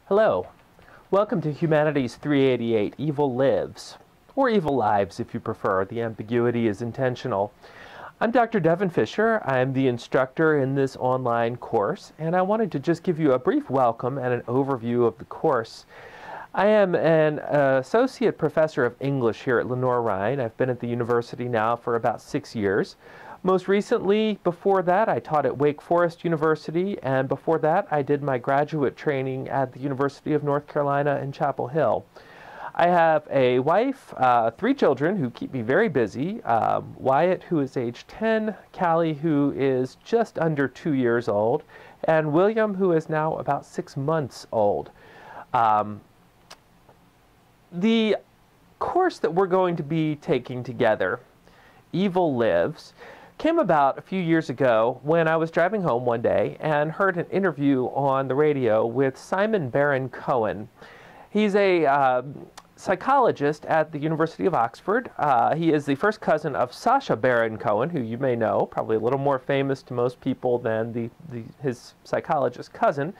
Hello. Welcome to Humanities 388, Evil Lives, or Evil Lives if you prefer. The ambiguity is intentional. I'm Dr. Devin Fisher. I'm the instructor in this online course, and I wanted to just give you a brief welcome and an overview of the course. I am an associate professor of English here at Lenoir-Rhyne. I've been at the university now for about 6 years. Most recently, before that, I taught at Wake Forest University, and before that, I did my graduate training at the University of North Carolina in Chapel Hill. I have a wife, 3 children who keep me very busy. Wyatt, who is age 10, Callie, who is just under 2 years old, and William, who is now about 6 months old. The course that we're going to be taking together, Evil Lives, came about a few years ago when I was driving home one day and heard an interview on the radio with Simon Baron-Cohen. He's a psychologist at the University of Oxford. He is the first cousin of Sacha Baron-Cohen, who you may know, probably a little more famous to most people than his psychologist cousin.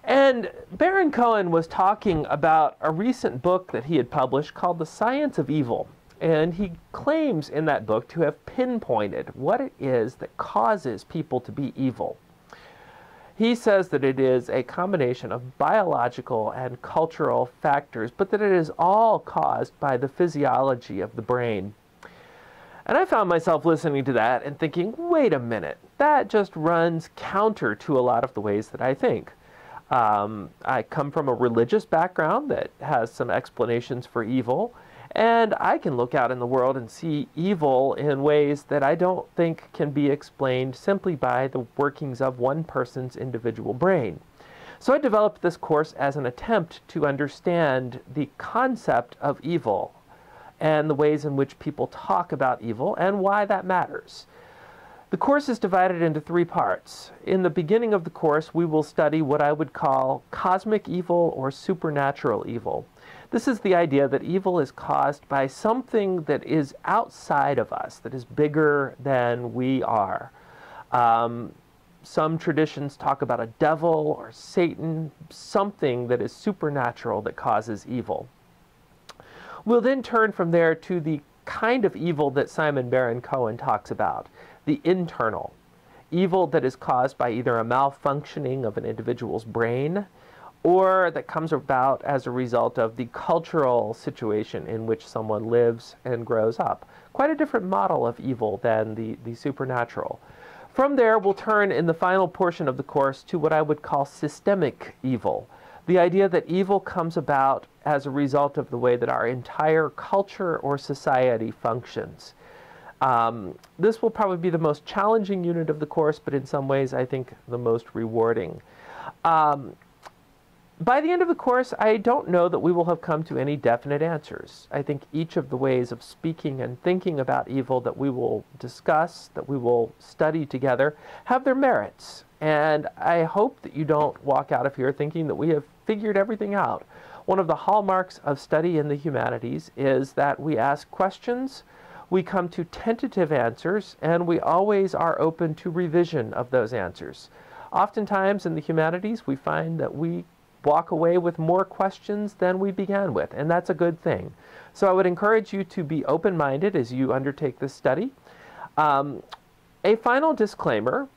And Baron-Cohen was talking about a recent book that he had published called The Science of Evil. And he claims in that book to have pinpointed what it is that causes people to be evil. He says that it is a combination of biological and cultural factors, but that it is all caused by the physiology of the brain. And I found myself listening to that and thinking, wait a minute, that just runs counter to a lot of the ways that I think. I come from a religious background that has some explanations for evil. And I can look out in the world and see evil in ways that I don't think can be explained simply by the workings of one person's individual brain. So I developed this course as an attempt to understand the concept of evil and the ways in which people talk about evil and why that matters. The course is divided into 3 parts. In the beginning of the course, we will study what I would call cosmic evil or supernatural evil. This is the idea that evil is caused by something that is outside of us, that is bigger than we are. Some traditions talk about a devil or Satan, something that is supernatural that causes evil. We'll then turn from there to the kind of evil that Simon Baron-Cohen talks about, the internal. Evil that is caused by either a malfunctioning of an individual's brain, or that comes about as a result of the cultural situation in which someone lives and grows up. Quite a different model of evil than the supernatural. From there, we'll turn in the final portion of the course to what I would call systemic evil. The idea that evil comes about as a result of the way that our entire culture or society functions. This will probably be the most challenging unit of the course, but in some ways I think the most rewarding. By the end of the course, I don't know that we will have come to any definite answers. I think each of the ways of speaking and thinking about evil that we will discuss, that we will study together, have their merits. And I hope that you don't walk out of here thinking that we have figured everything out. One of the hallmarks of study in the humanities is that we ask questions, we come to tentative answers, and we always are open to revision of those answers. Oftentimes in the humanities, we find that we walk away with more questions than we began with, and that's a good thing. So I would encourage you to be open-minded as you undertake this study. A final disclaimer,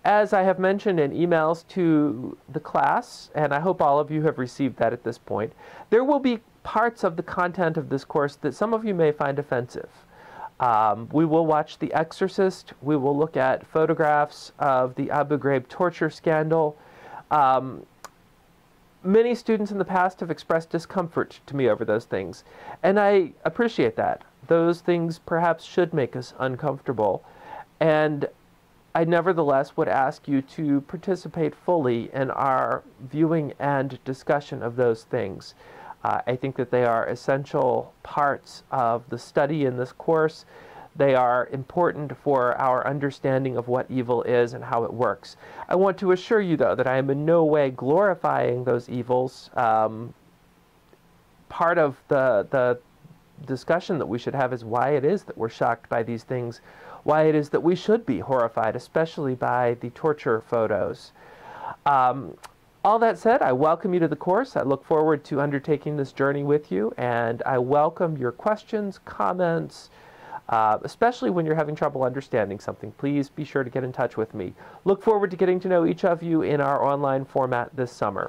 as I have mentioned in emails to the class, and I hope all of you have received that at this point, there will be parts of the content of this course that some of you may find offensive. We will watch The Exorcist. We will look at photographs of the Abu Ghraib torture scandal. Many students in the past have expressed discomfort to me over those things, and I appreciate that. Those things perhaps should make us uncomfortable, and I nevertheless would ask you to participate fully in our viewing and discussion of those things. I think that they are essential parts of the study in this course. They are important for our understanding of what evil is and how it works. I want to assure you, though, that I am in no way glorifying those evils. Part of the discussion that we should have is why it is that we're shocked by these things, why it is that we should be horrified, especially by the torture photos. All that said, I welcome you to the course. I look forward to undertaking this journey with you, and I welcome your questions, comments, especially when you're having trouble understanding something. Please be sure to get in touch with me. Look forward to getting to know each of you in our online format this summer.